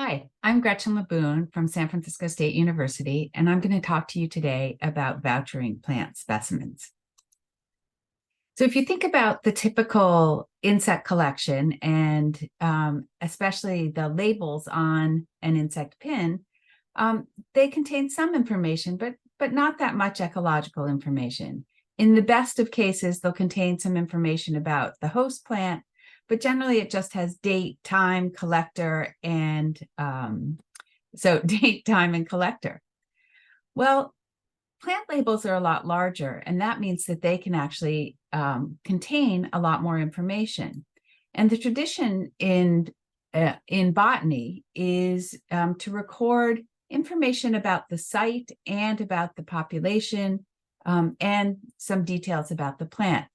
Hi, I'm Gretchen LeBuhn from San Francisco State University, and I'm going to talk to you today about vouchering plant specimens. So if you think about the typical insect collection and especially the labels on an insect pin, they contain some information, but not that much ecological information. In the best of cases, they'll contain some information about the host plant, but generally it just has date, time, collector, and so date, time, and collector. Well, plant labels are a lot larger, and that means that they can actually contain a lot more information. And the tradition in botany is to record information about the site and about the population and some details about the plant.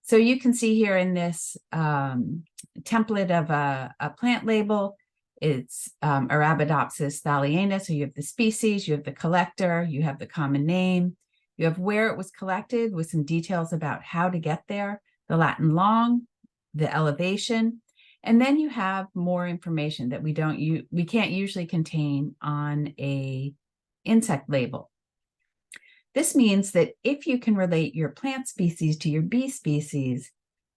So you can see here in this template of a plant label, it's Arabidopsis thaliana. So you have the species, you have the collector, you have the common name, you have where it was collected with some details about how to get there, the Latin long, the elevation, and then you have more information that we can't usually contain on a insect label. This means that if you can relate your plant species to your bee species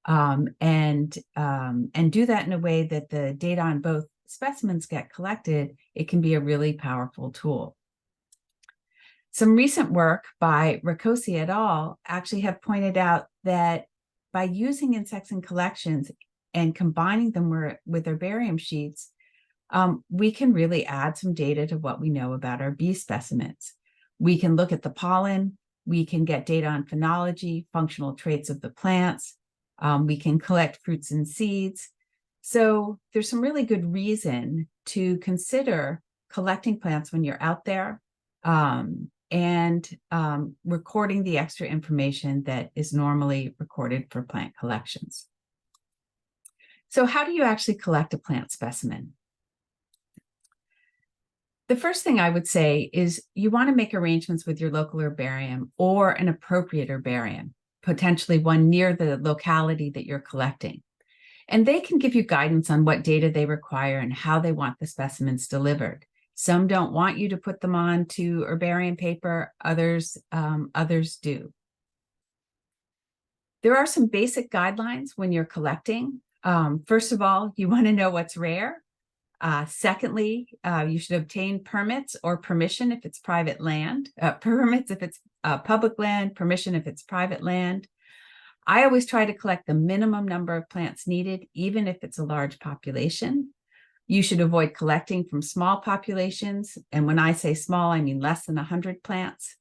and do that in a way that the data on both specimens get collected, it can be a really powerful tool. Some recent work by Ricosi et al. Actually have pointed out that by using insects in collections and combining them with herbarium sheets, we can really add some data to what we know about our bee specimens. We can look at the pollen, we can get data on phenology, functional traits of the plants, we can collect fruits and seeds. So there's some really good reason to consider collecting plants when you're out there and recording the extra information that is normally recorded for plant collections. So how do you actually collect a plant specimen? The first thing I would say is you want to make arrangements with your local herbarium or an appropriate herbarium, potentially one near the locality that you're collecting. And they can give you guidance on what data they require and how they want the specimens delivered. Some don't want you to put them onto herbarium paper, others do. There are some basic guidelines when you're collecting. First of all, you want to know what's rare. Secondly, you should obtain permits or permission if it's private land, permits if it's public land, permission if it's private land. I always try to collect the minimum number of plants needed, even if it's a large population. You should avoid collecting from small populations. And when I say small, I mean less than 100 plants.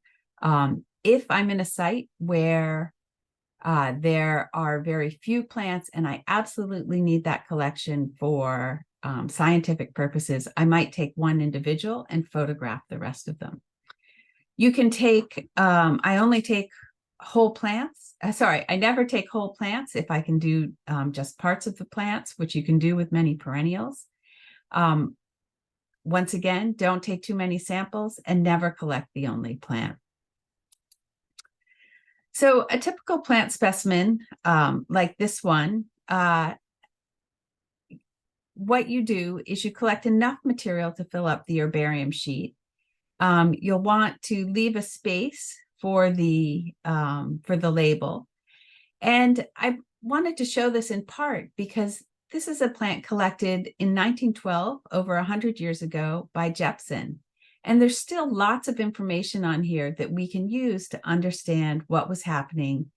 If I'm in a site where there are very few plants and I absolutely need that collection for scientific purposes, I might take one individual and photograph the rest of them. You can take, I only take whole plants. I never take whole plants if I can do just parts of the plants, which you can do with many perennials. Once again, don't take too many samples and never collect the only plant. So a typical plant specimen like this one, what you do is you collect enough material to fill up the herbarium sheet. You'll want to leave a space for the label. And I wanted to show this in part because this is a plant collected in 1912, over 100 years ago, by Jepson. And there's still lots of information on here that we can use to understand what was happening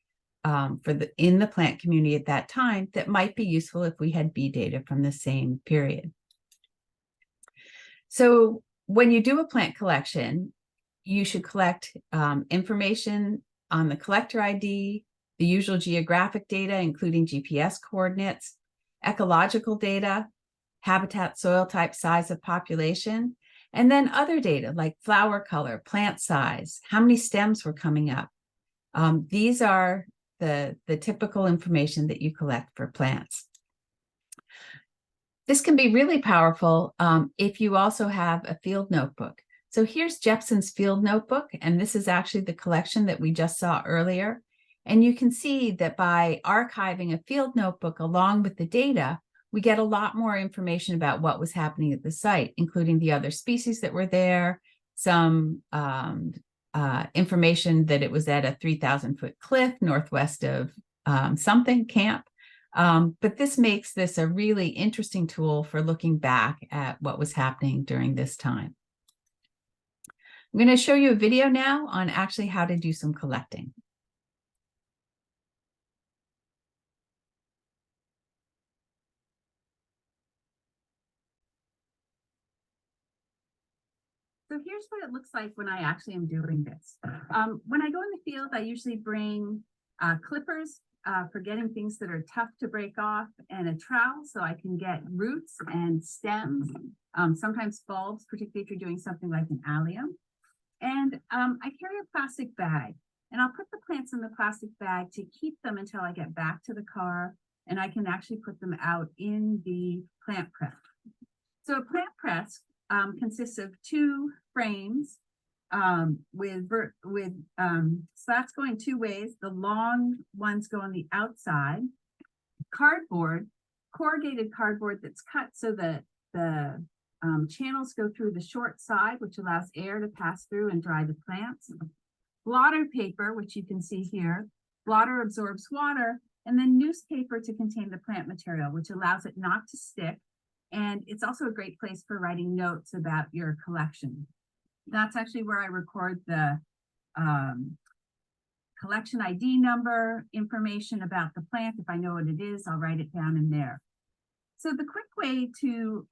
in the plant community at that time that might be useful if we had bee data from the same period. So when you do a plant collection, you should collect information on the collector ID, the usual geographic data, including GPS coordinates, ecological data, habitat, soil type, size of population, and then other data like flower color, plant size, how many stems were coming up. These are the typical information that you collect for plants. This can be really powerful if you also have a field notebook. So here's Jepson's field notebook, and this is actually the collection that we just saw earlier. And you can see that by archiving a field notebook along with the data, we get a lot more information about what was happening at the site, including the other species that were there, some information that it was at a 3,000-foot cliff northwest of something camp. But this makes this a really interesting tool for looking back at what was happening during this time. I'm going to show you a video now on actually how to do some collecting. So here's what it looks like when I actually am doing this. When I go in the field, I usually bring clippers for getting things that are tough to break off, and a trowel so I can get roots and stems, sometimes bulbs, particularly if you're doing something like an allium. And I carry a plastic bag, and I'll put the plants in the plastic bag to keep them until I get back to the car, and I can actually put them out in the plant press. So a plant press consists of two frames with slats going two ways. The long ones go on the outside. Cardboard, corrugated cardboard that's cut so that the channels go through the short side, which allows air to pass through and dry the plants. Blotter paper, which you can see here. Blotter absorbs water, and then newspaper to contain the plant material, which allows it not to stick. And it's also a great place for writing notes about your collection. That's actually where I record the collection ID number, information about the plant. If I know what it is, I'll write it down in there. So the quick way to,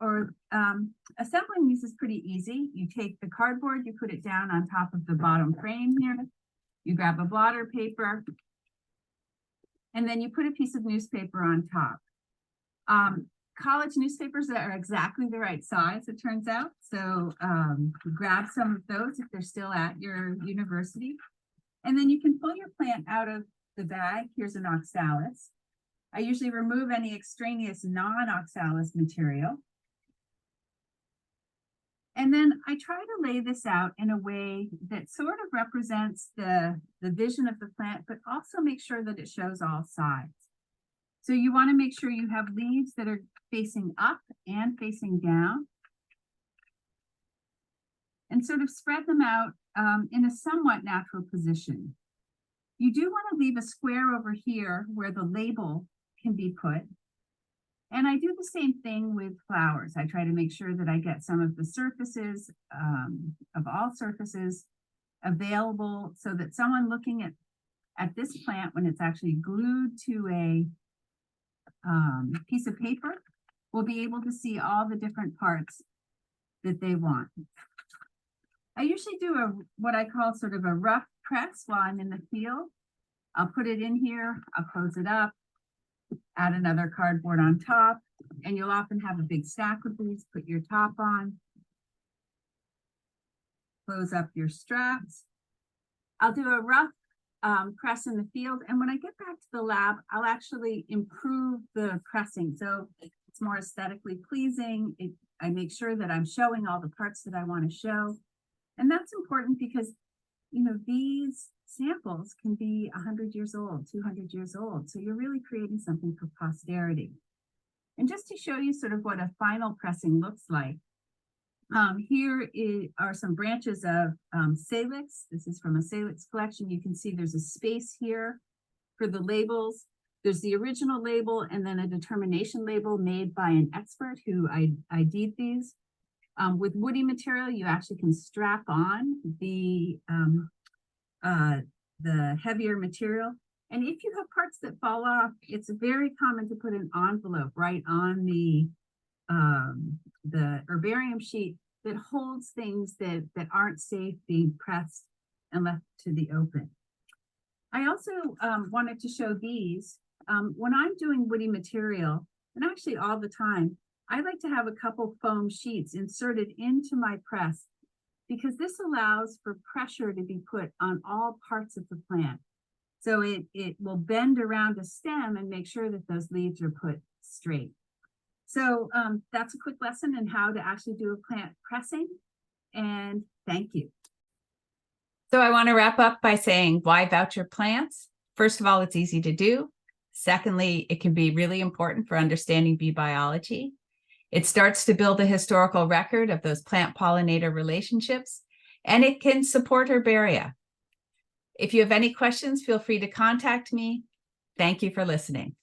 assembling these is pretty easy. You take the cardboard, you put it down on top of the bottom frame here. You grab a blotter paper, and then you put a piece of newspaper on top. College newspapers that are exactly the right size, it turns out. So grab some of those if they're still at your university. And then you can pull your plant out of the bag. Here's an oxalis. I usually remove any extraneous non-oxalis material. And then I try to lay this out in a way that sort of represents the vision of the plant, but also make sure that it shows all sides. So you want to make sure you have leaves that are facing up and facing down, and sort of spread them out in a somewhat natural position. You do want to leave a square over here where the label can be put. And I do the same thing with flowers. I try to make sure that I get some of the surfaces, of all surfaces, available so that someone looking at this plant when it's actually glued to a piece of paper will be able to see all the different parts that they want. I usually do what I call sort of a rough press while I'm in the field. I'll put it in here, I'll close it up, add another cardboard on top, and you'll often have a big stack of these. Put your top on, close up your straps. I'll do a rough press in the field, and when I get back to the lab, I'll actually improve the pressing so it's more aesthetically pleasing. I make sure that I'm showing all the parts that I want to show, and that's important because, you know, these samples can be 100 years old, 200 years old, so you're really creating something for posterity. And just to show you sort of what a final pressing looks like, here are some branches of salix. This is from a salix collection. You can see there's a space here for the labels. There's the original label and then a determination label made by an expert who ID'd these. With woody material, you actually can strap on the heavier material. And if you have parts that fall off, it's very common to put an envelope right on the herbarium sheet that holds things that aren't safe being pressed and left to the open. I also wanted to show these. When I'm doing woody material, and actually all the time, I like to have a couple foam sheets inserted into my press because this allows for pressure to be put on all parts of the plant. So it will bend around a stem and make sure that those leaves are put straight. So that's a quick lesson in how to actually do a plant pressing, and thank you. So I want to wrap up by saying, why voucher plants? First of all, it's easy to do. Secondly, it can be really important for understanding bee biology. It starts to build a historical record of those plant-pollinator relationships, and it can support herbaria. If you have any questions, feel free to contact me. Thank you for listening.